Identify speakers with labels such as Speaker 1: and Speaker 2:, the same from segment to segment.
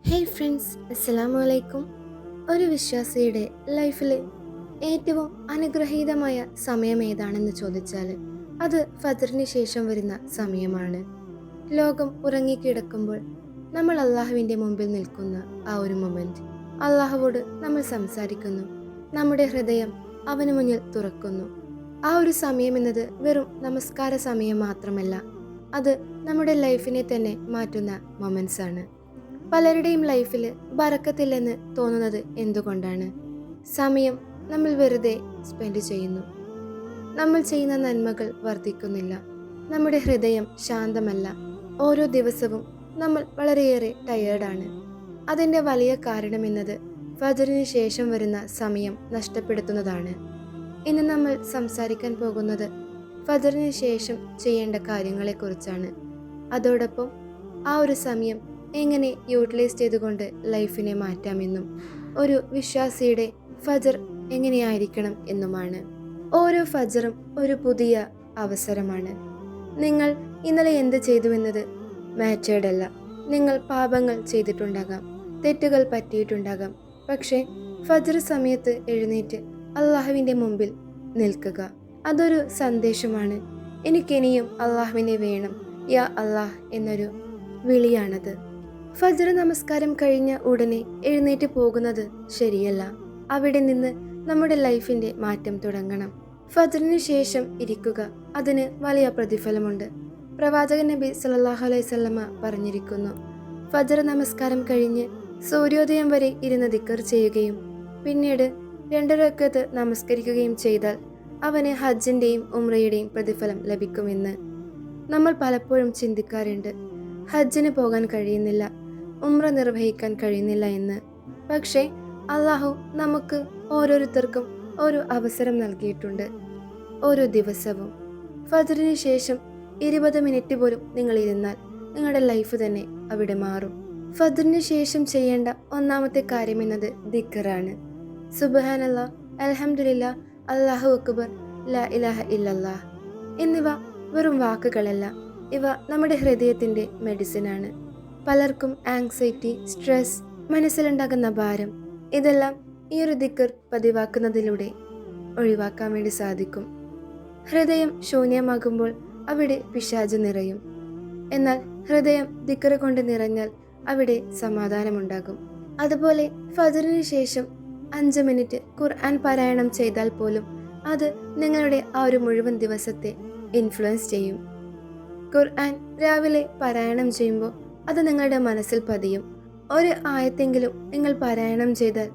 Speaker 1: Hey friends, അസ്സലാമു അലൈക്കും. ഒരു വിശ്വാസിയുടെ ലൈഫിൽ ഏറ്റവും അനുഗ്രഹീതമായ സമയം ഏതാണെന്ന് ചോദിച്ചാൽ അത് ഫജ്റിന് ശേഷം വരുന്ന സമയമാണ്. ലോകം ഉറങ്ങിക്കിടക്കുമ്പോൾ നമ്മൾ അള്ളാഹുവിൻ്റെ മുമ്പിൽ നിൽക്കുന്ന ആ ഒരു മൊമെൻറ്റ്, അള്ളാഹുവോട് നമ്മൾ സംസാരിക്കുന്നു, നമ്മുടെ ഹൃദയം അവന് മുന്നിൽ തുറക്കുന്നു. ആ ഒരു സമയം എന്നത് വെറും നമസ്കാര സമയം മാത്രമല്ല, അത് നമ്മുടെ ലൈഫിനെ തന്നെ മാറ്റുന്ന മൊമെൻറ്റ്സ് ആണ്. പലരുടെയും ലൈഫിൽ ബറക്കത്തില്ലെന്ന് തോന്നുന്നത് എന്തുകൊണ്ടാണ്? സമയം നമ്മൾ വെറുതെ സ്പെൻഡ് ചെയ്യുന്നു. നമ്മൾ ചെയ്യുന്ന നന്മകൾ വർദ്ധിക്കുന്നില്ല. നമ്മുടെ ഹൃദയം ശാന്തമല്ല. ഓരോ ദിവസവും നമ്മൾ വളരെയേറെ ടയേർഡാണ്. അതിൻ്റെ വലിയ കാരണമെന്നത് ഫജ്റിന് ശേഷം വരുന്ന സമയം നഷ്ടപ്പെടുത്തുന്നതാണ്. ഇന്ന് നമ്മൾ സംസാരിക്കാൻ പോകുന്നത് ഫജ്റിന് ശേഷം ചെയ്യേണ്ട കാര്യങ്ങളെക്കുറിച്ചാണ്. അതോടൊപ്പം ആ ഒരു സമയം എങ്ങനെ യൂട്ടിലൈസ് ചെയ്തുകൊണ്ട് ലൈഫിനെ മാറ്റാമെന്നും ഒരു വിശ്വാസിയുടെ ഫജ്ർ എങ്ങനെയായിരിക്കണം എന്നുമാണ്. ഓരോ ഫജ്റും ഒരു പുതിയ അവസരമാണ്. നിങ്ങൾ ഇന്നലെ എന്ത് ചെയ്തുവെന്നത് മാറ്റേർഡ് അല്ല. നിങ്ങൾ പാപങ്ങൾ ചെയ്തിട്ടുണ്ടാകാം, തെറ്റുകൾ പറ്റിയിട്ടുണ്ടാകാം. പക്ഷേ ഫജ്ർ സമയത്ത് എഴുന്നേറ്റ് അള്ളാഹുവിൻ്റെ മുമ്പിൽ നിൽക്കുക, അതൊരു സന്ദേശമാണ്. എനിക്കിനിയും അള്ളാഹുവിനെ വേണം, യാ അള്ളാഹ് എന്നൊരു വിളിയാണത്. ഫജ്ർ നമസ്കാരം കഴിഞ്ഞ ഉടനെ എഴുന്നേറ്റ് പോകുന്നത് ശരിയല്ല. അവിടെ നിന്ന് നമ്മുടെ ലൈഫിൻ്റെ മാറ്റം തുടങ്ങണം. ഫജ്റിന് ശേഷം ഇരിക്കുക, അതിന് വലിയ പ്രതിഫലമുണ്ട്. പ്രവാചകൻ നബി സല്ലല്ലാഹു അലൈഹി വസല്ലമ പറഞ്ഞിരിക്കുന്നു, ഫജ്ർ നമസ്കാരം കഴിഞ്ഞ് സൂര്യോദയം വരെ ഇരുന്ന് ദിക്ർ ചെയ്യുകയും പിന്നീട് 2 റക്അത്ത് നമസ്കരിക്കുകയും ചെയ്താൽ അവന് ഹജ്ജിൻ്റെയും ഉംറയുടെയും പ്രതിഫലം ലഭിക്കുമെന്ന്. നമ്മൾ പലപ്പോഴും ചിന്തിക്കാറുണ്ട്, ഹജ്ജിന് പോകാൻ കഴിയുന്നില്ല, ഉംറ നിർവഹിക്കാൻ കഴിയുന്നില്ല എന്ന്. പക്ഷേ അള്ളാഹു നമുക്ക് ഓരോരുത്തർക്കും ഒരു അവസരം നൽകിയിട്ടുണ്ട്. ഓരോ ദിവസവും ഫജ്റിന് ശേഷം 20 മിനിറ്റ് പോലും നിങ്ങൾ ഇരുന്നാൽ നിങ്ങളുടെ ലൈഫ് തന്നെ അവിടെ മാറും. ഫജ്റിന് ശേഷം ചെയ്യേണ്ട ഒന്നാമത്തെ കാര്യം എന്നത് ദിക്റാണ്. സുബ്ഹാനല്ലാഹ്, അൽഹംദുലില്ലാഹ്, അല്ലാഹു അക്ബർ, ലാ ഇലാഹ ഇല്ലല്ലാഹ് എന്നിവ വെറും വാക്കുകളല്ല, ഇവ നമ്മുടെ ഹൃദയത്തിൻ്റെ മെഡിസിനാണ്. പലർക്കും ആങ്സൈറ്റി, സ്ട്രെസ്, മനസ്സിലുണ്ടാകുന്ന ഭാരം, ഇതെല്ലാം ഈ ഒരു ദിക്ർ പതിവാക്കുന്നതിലൂടെ ഒഴിവാക്കാൻ വേണ്ടി സാധിക്കും. ഹൃദയം ശൂന്യമാകുമ്പോൾ അവിടെ പിശാച് നിറയും. എന്നാൽ ഹൃദയം ദിക്ർ കൊണ്ട് നിറഞ്ഞാൽ അവിടെ സമാധാനമുണ്ടാകും. അതുപോലെ ഫജ്റിന് ശേഷം 5 മിനിറ്റ് ഖുർആൻ പാരായണം ചെയ്താൽ പോലും അത് നിങ്ങളുടെ ആ ഒരു മുഴുവൻ ദിവസത്തെ ഇൻഫ്ലുവൻസ് ചെയ്യും. ഖുർആൻ രാവിലെ പാരായണം ചെയ്യുമ്പോൾ അത് നിങ്ങളുടെ മനസ്സിൽ പതിയും. ഒരു ആയത്തെങ്കിലും നിങ്ങൾ പാരായണം ചെയ്താൽ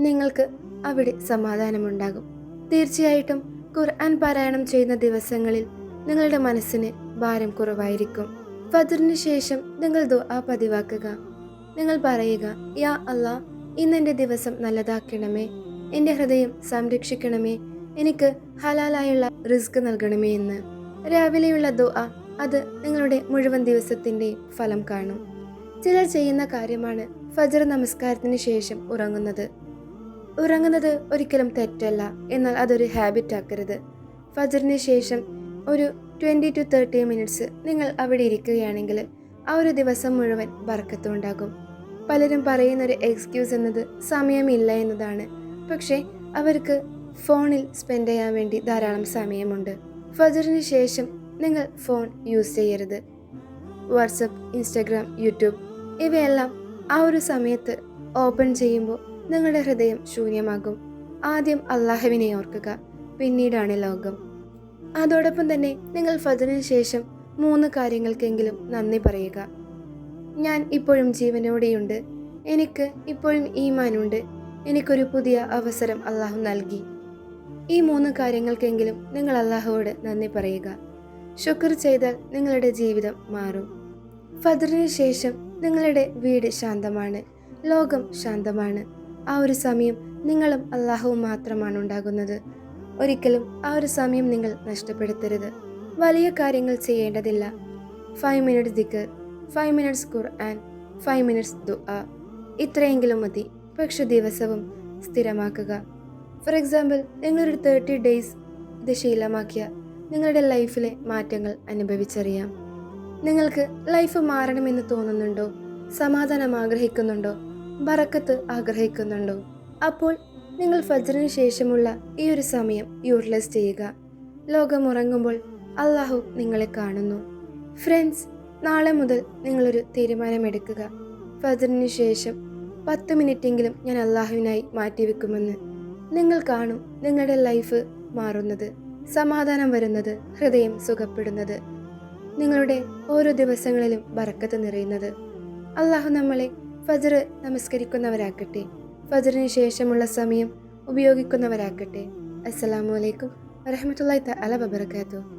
Speaker 1: നിങ്ങൾക്ക് അവിടെ സമാധാനമുണ്ടാകും. തീർച്ചയായിട്ടും ഖുർആൻ പാരായണം ചെയ്യുന്ന ദിവസങ്ങളിൽ നിങ്ങളുടെ മനസ്സിന് ഭാരം കുറവായിരിക്കും. ഫജ്റിന് ശേഷം നിങ്ങൾ ദുആ പതിവാക്കുക. നിങ്ങൾ പറയുക, യാ അല്ലാഹ്, ഇന്നെൻ്റെ ദിവസം നല്ലതാക്കണമേ, എൻ്റെ ഹൃദയം സംരക്ഷിക്കണമേ, എനിക്ക് ഹലാലായുള്ള റിസ്ക് നൽകണമേ എന്ന്. രാവിലെയുള്ള ദുആ അത് നിങ്ങളുടെ മുഴുവൻ ദിവസത്തിൻ്റെ ഫലം കാണും. ചിലർ ചെയ്യുന്ന കാര്യമാണ് ഫജ്ർ നമസ്കാരത്തിന് ശേഷം ഉറങ്ങുന്നത് ഒരിക്കലും തെറ്റല്ല, എന്നാൽ അതൊരു ഹാബിറ്റ് ആക്കരുത്. ഫജ്റിന് ശേഷം ഒരു 20 to 30 മിനിറ്റ്സ് നിങ്ങൾ അവിടെ ഇരിക്കുകയാണെങ്കിൽ ആ ഒരു ദിവസം മുഴുവൻ ബർക്കത്തും ഉണ്ടാകും. പലരും പറയുന്നൊരു എക്സ്ക്യൂസ് എന്നത് സമയമില്ല എന്നതാണ്. പക്ഷേ അവർക്ക് ഫോണിൽ സ്പെൻഡ് ചെയ്യാൻ വേണ്ടി ധാരാളം സമയമുണ്ട്. ഫജ്റിന് ശേഷം നിങ്ങൾ ഫോൺ യൂസ് ചെയ്യരുത്. വാട്സപ്പ്, ഇൻസ്റ്റഗ്രാം, യൂട്യൂബ് ഇവയെല്ലാം ആ ഒരു സമയത്ത് ഓപ്പൺ ചെയ്യുമ്പോൾ നിങ്ങളുടെ ഹൃദയം ശൂന്യമാകും. ആദ്യം അള്ളാഹുവിനെ ഓർക്കുക, പിന്നീടാണ് ലോകം. അതോടൊപ്പം തന്നെ നിങ്ങൾ ഫജ്റിന് ശേഷം 3 കാര്യങ്ങൾക്കെങ്കിലും നന്ദി പറയുക. ഞാൻ ഇപ്പോഴും ജീവനോടെയുണ്ട്, എനിക്ക് ഇപ്പോഴും ഈമാനുണ്ട്, എനിക്കൊരു പുതിയ അവസരം അള്ളാഹു നൽകി. ഈ 3 കാര്യങ്ങൾക്കെങ്കിലും നിങ്ങൾ അള്ളാഹുവോട് നന്ദി പറയുക. ശുക്ർ ചെയ്താൽ നിങ്ങളുടെ ജീവിതം മാറും. ഫജ്റിന് ശേഷം നിങ്ങളുടെ വീട് ശാന്തമാണ്, ലോകം ശാന്തമാണ്. ആ ഒരു സമയം നിങ്ങളും അള്ളാഹുവും മാത്രമാണ് ഉണ്ടാകുന്നത്. ഒരിക്കലും ആ ഒരു സമയം നിങ്ങൾ നഷ്ടപ്പെടുത്തരുത്. വലിയ കാര്യങ്ങൾ ചെയ്യേണ്ടതില്ല. 5 മിനിറ്റ്സ് ദിക്ർ, 5 മിനിറ്റ്സ് ഖുർആൻ, 5 മിനിറ്റ്സ് ദുആ, ഇത്രയെങ്കിലും മതി. പക്ഷെ ദിവസവും സ്ഥിരമാക്കുക. ഫോർ എക്സാമ്പിൾ, നിങ്ങളൊരു 30 ഡേയ്സ് ഇത് ശീലമാക്കിയ നിങ്ങളുടെ ലൈഫിലെ മാറ്റങ്ങൾ അനുഭവിച്ചറിയാം. നിങ്ങൾക്ക് ലൈഫ് മാറണമെന്ന് തോന്നുന്നുണ്ടോ? സമാധാനം ആഗ്രഹിക്കുന്നുണ്ടോ? ബറക്കത്ത് ആഗ്രഹിക്കുന്നുണ്ടോ? അപ്പോൾ നിങ്ങൾ ഫജ്റിന് ശേഷമുള്ള ഈ ഒരു സമയം യൂട്ടിലൈസ് ചെയ്യുക. ലോകം ഉറങ്ങുമ്പോൾ അള്ളാഹു നിങ്ങളെ കാണുന്നു. ഫ്രണ്ട്സ്, നാളെ മുതൽ നിങ്ങളൊരു തീരുമാനമെടുക്കുക. ഫജ്റിന് ശേഷം 10 മിനിറ്റെങ്കിലും ഞാൻ അള്ളാഹുവിനായി മാറ്റിവെക്കുമെന്ന്. നിങ്ങൾ കാണും നിങ്ങളുടെ ലൈഫ് മാറുന്നത്, സമാധാനം വരുന്നത്, ഹൃദയം സുഖപ്പെടുന്നത്, നിങ്ങളുടെ ഓരോ ദിവസങ്ങളിലും ബറക്കത്ത് നിറയുന്നത്. അള്ളാഹു നമ്മളെ ഫജ്ർ നമസ്കരിക്കുന്നവരാക്കട്ടെ, ഫജ്റിന് ശേഷമുള്ള സമയം ഉപയോഗിക്കുന്നവരാക്കട്ടെ. അസ്സലാമു അലൈക്കും വറഹ്മത്തുള്ളാഹി തആല വബറകാതുഹു.